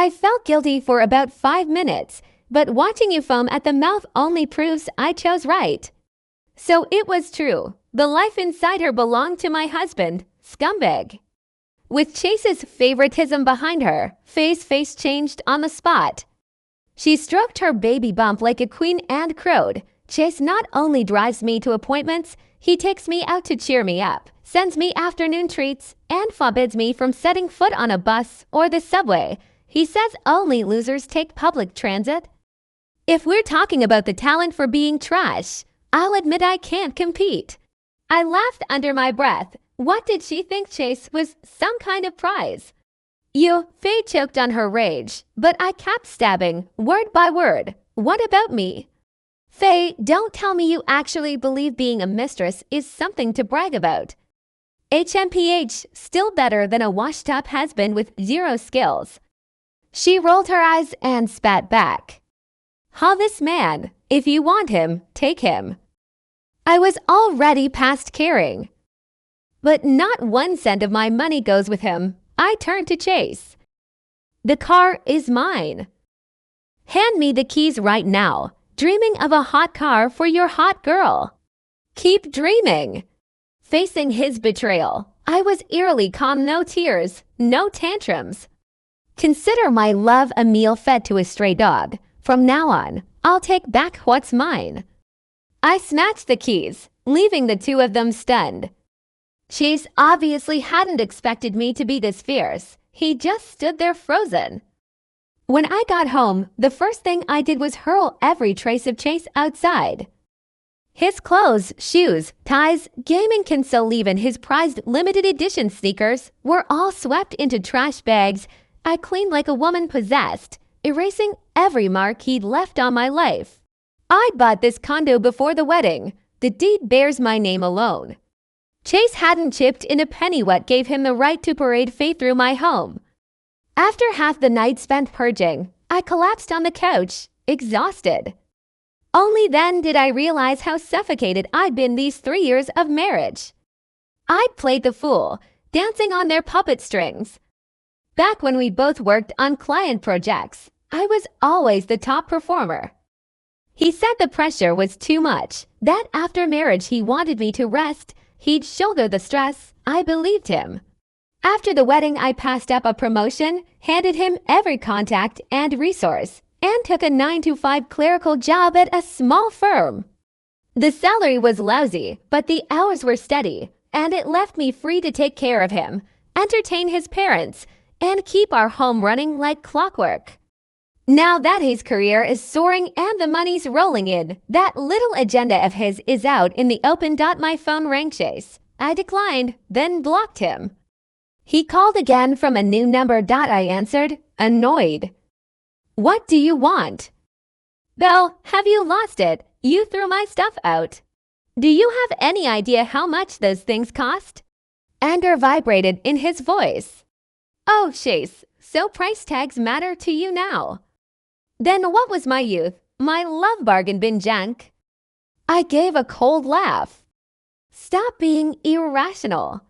I felt guilty for about 5 minutes, but watching you foam at the mouth only proves I chose right. So it was true. The life inside her belonged to my husband, scumbag. With Chase's favoritism behind her, Faye's face changed on the spot. She stroked her baby bump like a queen and crowed. Chase not only drives me to appointments, he takes me out to cheer me up, sends me afternoon treats, and forbids me from setting foot on a bus or the subway. He says only losers take public transit. If we're talking about the talent for being trash, I'll admit I can't compete. I laughed under my breath. What did she think Chase was some kind of prize? Faye choked on her rage, but I kept stabbing, word by word. What about me? Faye, don't tell me you actually believe being a mistress is something to brag about. HMPH, still better than a washed-up husband with zero skills. She rolled her eyes and spat back. This man. If you want him, take him. I was already past caring. But not 1 cent of my money goes with him. I turned to Chase. The car is mine. Hand me the keys right now. Dreaming of a hot car for your hot girl. Keep dreaming. Facing his betrayal, I was eerily calm. No tears, no tantrums. Consider my love a meal fed to a stray dog. From now on, I'll take back what's mine. I snatched the keys, leaving the two of them stunned. Chase obviously hadn't expected me to be this fierce. He just stood there frozen. When I got home, the first thing I did was hurl every trace of Chase outside. His clothes, shoes, ties, gaming console, even his prized limited edition sneakers were all swept into trash bags. I cleaned like a woman possessed, erasing every mark he'd left on my life. I'd bought this condo before the wedding. The deed bears my name alone. Chase hadn't chipped in a penny. What gave him the right to parade Faye through my home? After half the night spent purging, I collapsed on the couch, exhausted. Only then did I realize how suffocated I'd been these 3 years of marriage. I'd played the fool, dancing on their puppet strings. Back when we both worked on client projects, I was always the top performer. He said the pressure was too much, that after marriage he wanted me to rest, he'd shoulder the stress. I believed him. After the wedding, I passed up a promotion, handed him every contact and resource, and took a 9-to-5 clerical job at a small firm. The salary was lousy, but the hours were steady, and it left me free to take care of him, entertain his parents, and keep our home running like clockwork. Now that his career is soaring and the money's rolling in, that little agenda of his is out in the open. My phone rang. Chase. I declined, then blocked him. He called again from a new number. I answered, annoyed. What do you want? Belle, have you lost it? You threw my stuff out. Do you have any idea how much those things cost? Anger vibrated in his voice. Oh, Chase, so price tags matter to you now. Then what was my youth, my love bargain bin junk? I gave a cold laugh. Stop being irrational.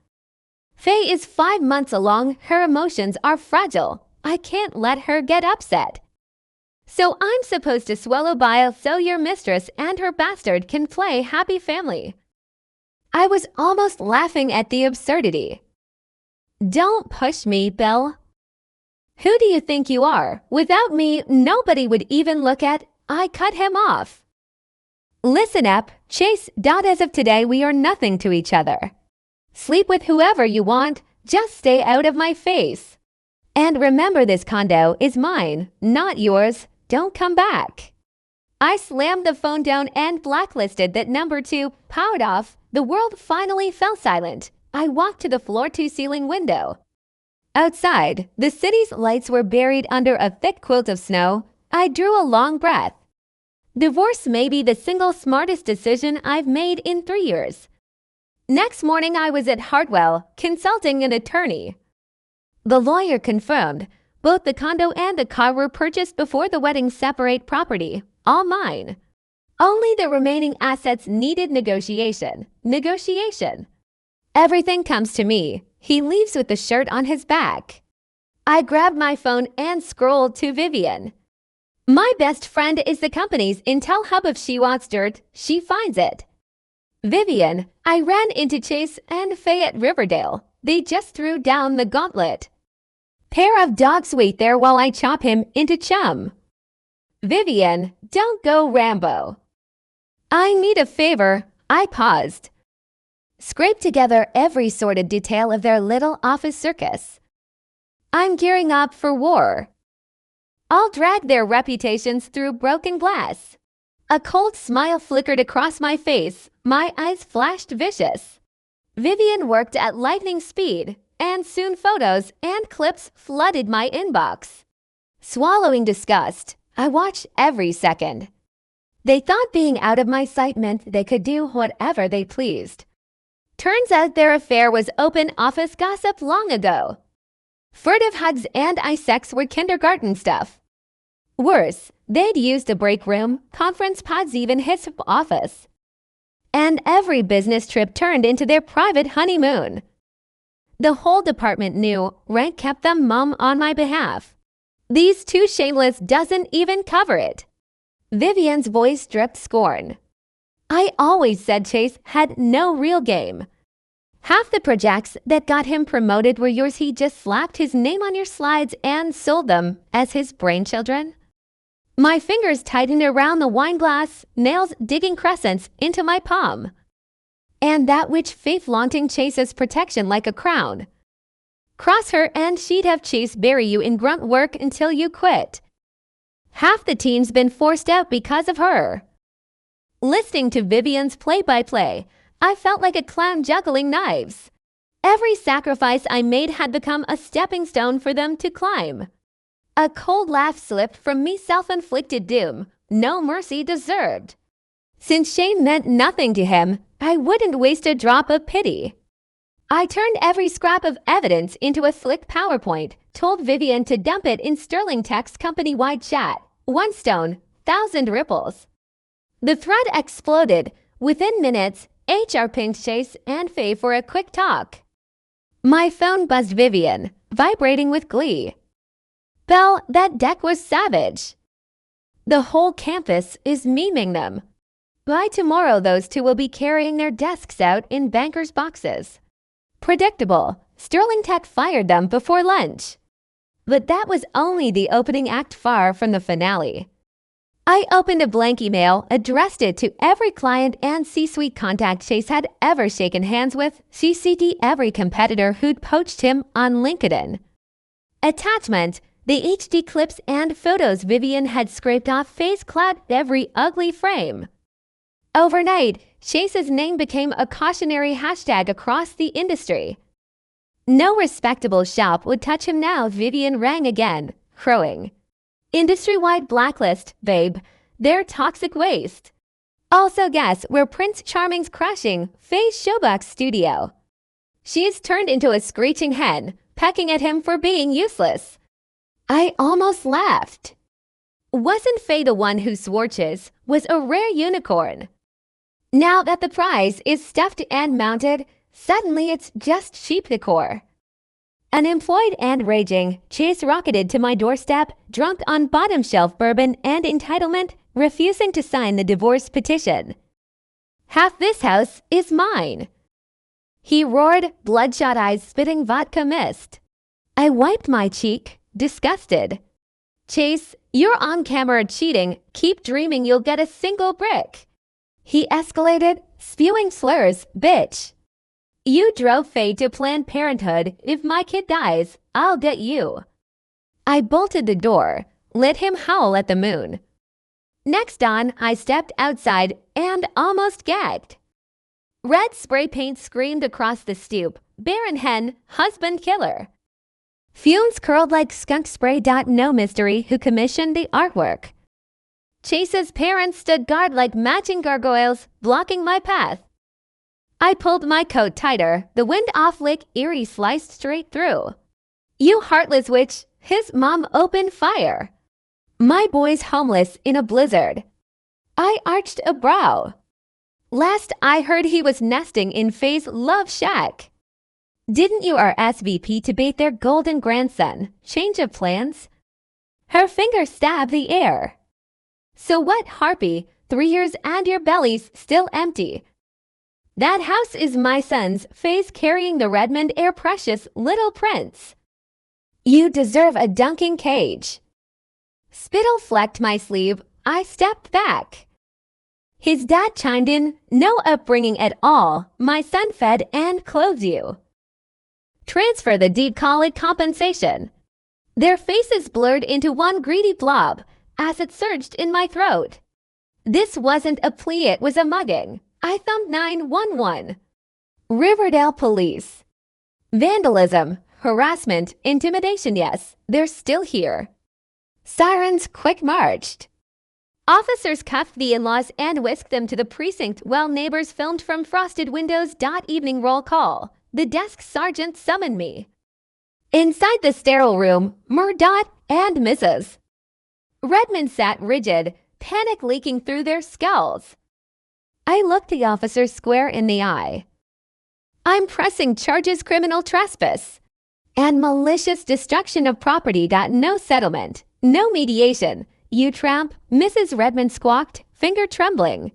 Faye is 5 months along. Her emotions are fragile. I can't let her get upset. So I'm supposed to swallow bile so your mistress and her bastard can play happy family. I was almost laughing at the absurdity. Don't push me, Belle. Who do you think you are? Without me, nobody would even look at. I cut him off. Listen up, Chase. As of today, we are nothing to each other. Sleep with whoever you want, just stay out of my face. And remember, this condo is mine, not yours. Don't come back. I slammed the phone down and blacklisted that number 2, powered off. The world finally fell silent. I walked to the floor-to-ceiling window. Outside, the city's lights were buried under a thick quilt of snow. I drew a long breath. Divorce may be the single smartest decision I've made in 3 years. Next morning, I was at Hartwell, consulting an attorney. The lawyer confirmed both the condo and the car were purchased before the wedding. Separate property, all mine. Only the remaining assets needed negotiation. Everything comes to me. He leaves with the shirt on his back. I grabbed my phone and scrolled to Vivian. My best friend is the company's intel hub. If she wants dirt, she finds it. Vivian, I ran into Chase and Faye at Riverdale. They just threw down the gauntlet. Pair of dogs wait there while I chop him into chum. Vivian, don't go Rambo. I need a favor. I paused. Scrape together every sordid detail of their little office circus. I'm gearing up for war. I'll drag their reputations through broken glass. A cold smile flickered across my face. My eyes flashed vicious. Vivian worked at lightning speed, and soon photos and clips flooded my inbox. Swallowing disgust, I watched every second. They thought being out of my sight meant they could do whatever they pleased. Turns out their affair was open office gossip long ago. Furtive hugs and eye sex were kindergarten stuff. Worse, they'd used a break room, conference pods, even his office. And every business trip turned into their private honeymoon. The whole department knew rank kept them mum on my behalf. These two shameless doesn't even cover it. Vivian's voice dripped scorn. I always said Chase had no real game. Half the projects that got him promoted were yours. He just slapped his name on your slides and sold them as his brainchildren. My fingers tightened around the wine glass, nails digging crescents into my palm. And that which Faye flaunting Chase's protection like a crown. Cross her and she'd have Chase bury you in grunt work until you quit. Half the team's been forced out because of her. Listening to Vivian's play-by-play, I felt like a clown juggling knives. Every sacrifice I made had become a stepping stone for them to climb. A cold laugh slipped from me. Self-inflicted doom, no mercy deserved. Since shame meant nothing to him, I wouldn't waste a drop of pity. I turned every scrap of evidence into a slick PowerPoint, told Vivian to dump it in Sterling Tech's company-wide chat. One stone, 1,000 ripples. The thread exploded. Within minutes, HR pinged Chase and Faye for a quick talk. My phone buzzed. Vivian, vibrating with glee. Belle, that deck was savage. The whole campus is memeing them. By tomorrow, those two will be carrying their desks out in bankers' boxes. Predictable. Sterling Tech fired them before lunch. But that was only the opening act, far from the finale. I opened a blank email, addressed it to every client and C-suite contact Chase had ever shaken hands with, CC'd every competitor who'd poached him on LinkedIn. Attachment: the HD clips and photos Vivian had scraped off Faye's cloud every ugly frame. Overnight, Chase's name became a cautionary hashtag across the industry. No respectable shop would touch him now. Vivian rang again, crowing. Industry-wide blacklist, babe. They're toxic waste. Also guess where Prince Charming's crashing? Faye's Showbox studio. She's turned into a screeching hen, pecking at him for being useless. I almost laughed. Wasn't Faye the one who swore Chase was a rare unicorn? Now that the prize is stuffed and mounted, suddenly it's just cheap decor. Unemployed and raging, Chase rocketed to my doorstep, drunk on bottom-shelf bourbon and entitlement, refusing to sign the divorce petition. Half this house is mine. He roared, bloodshot eyes spitting vodka mist. I wiped my cheek, disgusted. Chase, you're on camera cheating. Keep dreaming you'll get a single brick. He escalated, spewing slurs, bitch. You drove Faye to Planned Parenthood. If my kid dies, I'll get you. I bolted the door, let him howl at the moon. Next dawn, I stepped outside and almost gagged. Red spray paint screamed across the stoop. Barren hen, husband killer. Fumes curled like skunk spray. No mystery who commissioned the artwork. Chase's parents stood guard like matching gargoyles, blocking my path. I pulled my coat tighter, the wind off Lake Erie sliced straight through. You heartless witch, his mom opened fire. My boy's homeless in a blizzard. I arched a brow. Last I heard he was nesting in Faye's love shack. Didn't you RSVP to bait their golden grandson? Change of plans? Her finger stabbed the air. So what, Harpy? 3 years and your belly's still empty. That house is my son's, face carrying the Redmond Air precious little prince. You deserve a dunking cage. Spittle flecked my sleeve. I stepped back. His dad chimed in, no upbringing at all. My son fed and clothed you. Transfer the deep college compensation. Their faces blurred into one greedy blob as it surged in my throat. This wasn't a plea, it was a mugging. I thumped 911. Riverdale police. Vandalism, harassment, intimidation, yes, they're still here. Sirens quick-marched. Officers cuffed the in-laws and whisked them to the precinct while neighbors filmed from frosted windows. Evening roll call. The desk sergeant summoned me. Inside the sterile room, Murdoch and Mrs. Redmond sat rigid, panic leaking through their skulls. I looked the officer square in the eye. I'm pressing charges criminal trespass and malicious destruction of property. No settlement, no mediation. You tramp, Mrs. Redmond squawked, finger trembling.